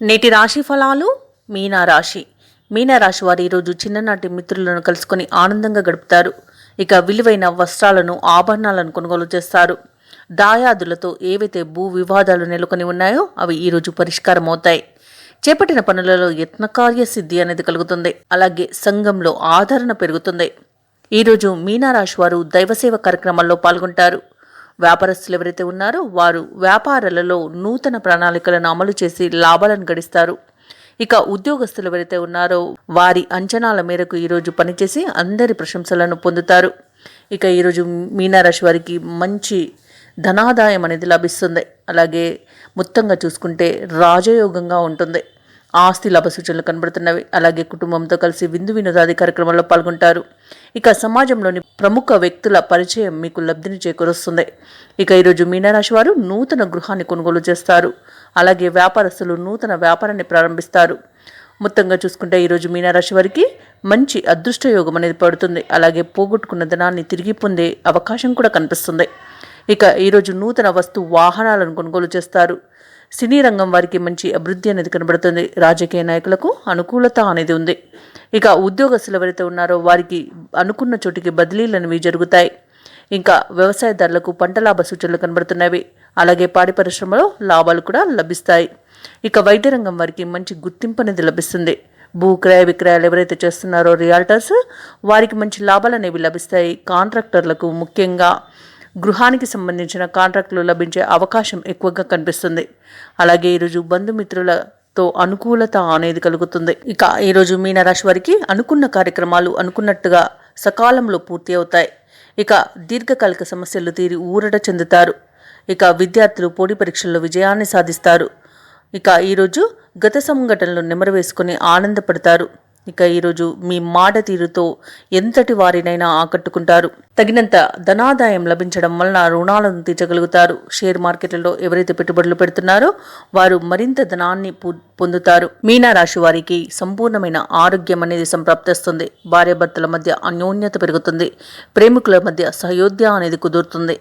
నేటి రాశి ఫలాలు. మీనరాశి. మీనరాశి వారు ఈరోజు చిన్ననాటి మిత్రులను కలుసుకొని ఆనందంగా గడుపుతారు. ఇక విలువైన వస్త్రాలను, ఆభరణాలను కొనుగోలు చేస్తారు. దాయాదులతో ఏవైతే భూ వివాదాలు నెలకొని ఉన్నాయో అవి ఈరోజు పరిష్కారం అవుతాయి. చేపట్టిన పనులలో యత్నకార్య సిద్ధి అనేది కలుగుతుంది. అలాగే సంఘంలో ఆదరణ పెరుగుతుంది. ఈరోజు మీనరాశి వారు దైవసేవ కార్యక్రమాల్లో పాల్గొంటారు. వ్యాపారస్తులు ఎవరైతే ఉన్నారో వారు వ్యాపారాలలో నూతన ప్రణాళికలను అమలు చేసి లాభాలను గడిస్తారు. ఇక ఉద్యోగస్తులు ఎవరైతే ఉన్నారో వారి అంచనాల మేరకు ఈరోజు పనిచేసి అందరి ప్రశంసలను పొందుతారు. ఇక ఈరోజు మీనరాశి వారికి మంచి ధనాదాయం అనేది లభిస్తుంది. అలాగే మొత్తంగా చూసుకుంటే రాజయోగంగా ఉంటుంది. ఆస్తి లాభ సూచనలు కనబడుతున్నవి. అలాగే కుటుంబంతో కలిసి విందు వినోదాది కార్యక్రమాల్లో పాల్గొంటారు. ఇక సమాజంలోని ప్రముఖ వ్యక్తుల పరిచయం మీకు లబ్ధిని చేకూరుస్తుంది. ఇక ఈరోజు మీనరాశి వారు నూతన గృహాన్ని కొనుగోలు చేస్తారు. అలాగే వ్యాపారస్తులు నూతన వ్యాపారాన్ని ప్రారంభిస్తారు. మొత్తంగా చూసుకుంటే ఈరోజు మీనరాశి వారికి మంచి అదృష్ట యోగం అనేది పడుతుంది. అలాగే పోగొట్టుకున్న ధనాన్ని తిరిగి పొందే అవకాశం కూడా కనిపిస్తుంది. ఇక ఈరోజు నూతన వాహనాలను కొనుగోలు చేస్తారు. సినీ రంగం వారికి మంచి అభివృద్ధి అనేది కనబడుతుంది. రాజకీయ నాయకులకు అనుకూలత అనేది ఉంది. ఇక ఉద్యోగస్తులు ఎవరైతే ఉన్నారో వారికి అనుకున్న చోటికి బదిలీలు అనేవి జరుగుతాయి. ఇంకా వ్యవసాయదారులకు పంట లాభ సూచనలు కనబడుతున్నవి. అలాగే పాడి పరిశ్రమలో లాభాలు కూడా లభిస్తాయి. ఇక వైద్య రంగం వారికి మంచి గుర్తింపు అనేది లభిస్తుంది. భూ క్రయ విక్రయాలు ఎవరైతే చేస్తున్నారో రియాల్టర్స్ వారికి మంచి లాభాలు అనేవి లభిస్తాయి. కాంట్రాక్టర్లకు ముఖ్యంగా గృహానికి సంబంధించిన కాంట్రాక్టులు లభించే అవకాశం ఎక్కువగా కనిపిస్తుంది. అలాగే ఈరోజు బంధుమిత్రులతో అనుకూలత అనేది కలుగుతుంది. ఇక ఈరోజు మీనరాశి వారికి అనుకున్న కార్యక్రమాలు అనుకున్నట్టుగా సకాలంలో పూర్తి అవుతాయి. ఇక దీర్ఘకాలిక సమస్యలు తీరి ఊరట చెందుతారు. ఇక విద్యార్థులు పోటీ పరీక్షల్లో విజయాన్ని సాధిస్తారు. ఇక ఈరోజు గత సంఘటనలు నెమరు వేసుకుని ఆనందపడతారు. ఇక ఈరోజు మీ మాట తీరుతో ఎంతటి వారినైనా ఆకట్టుకుంటారు. తగినంత ధనాదాయం లభించడం వలన రుణాలను తీర్చగలుగుతారు. షేర్ మార్కెట్లలో ఎవరైతే పెట్టుబడులు పెడుతున్నారో వారు మరింత ధనాన్ని పొందుతారు. మీనరాశి వారికి సంపూర్ణమైన ఆరోగ్యం అనేది సంప్రాప్తిస్తుంది. భార్యాభర్తల మధ్య అన్యోన్యత పెరుగుతుంది. ప్రేమికుల మధ్య సహయోధ్య అనేది కుదురుతుంది.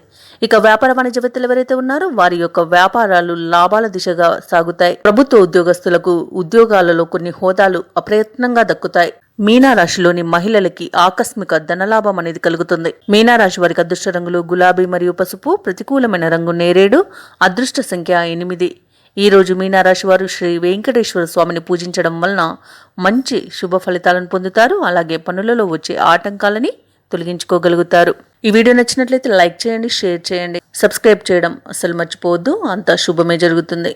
ఇక వ్యాపార వాణిజ్యవేత్తలు ఎవరైతే ఉన్నారో వారి యొక్క వ్యాపారాలు లాభాల దిశగా సాగుతాయి. ప్రభుత్వ ఉద్యోగస్తులకు ఉద్యోగాలలో కొన్ని హోదాలు అప్రయత్నంగా దక్కుతాయి. మీనరాశిలోని మహిళలకి ఆకస్మిక ధనలాభం అనేది కలుగుతుంది. మీనరాశి వారికి అదృష్ట రంగులు గులాబీ మరియు పసుపు. ప్రతికూలమైన రంగు నేరేడు. అదృష్ట సంఖ్య 8. ఈరోజు మీనరాశి వారు శ్రీ వెంకటేశ్వర స్వామిని పూజించడం వలన మంచి శుభ ఫలితాలను పొందుతారు. అలాగే పనులలో వచ్చే ఆటంకాలని తొలగించుకోగలుగుతారు. ఈ వీడియో నచ్చినట్లయితే లైక్ చేయండి, షేర్ చేయండి, సబ్స్క్రైబ్ చేయడం అసలు మర్చిపోవద్దు. అంతా శుభమే జరుగుతుంది.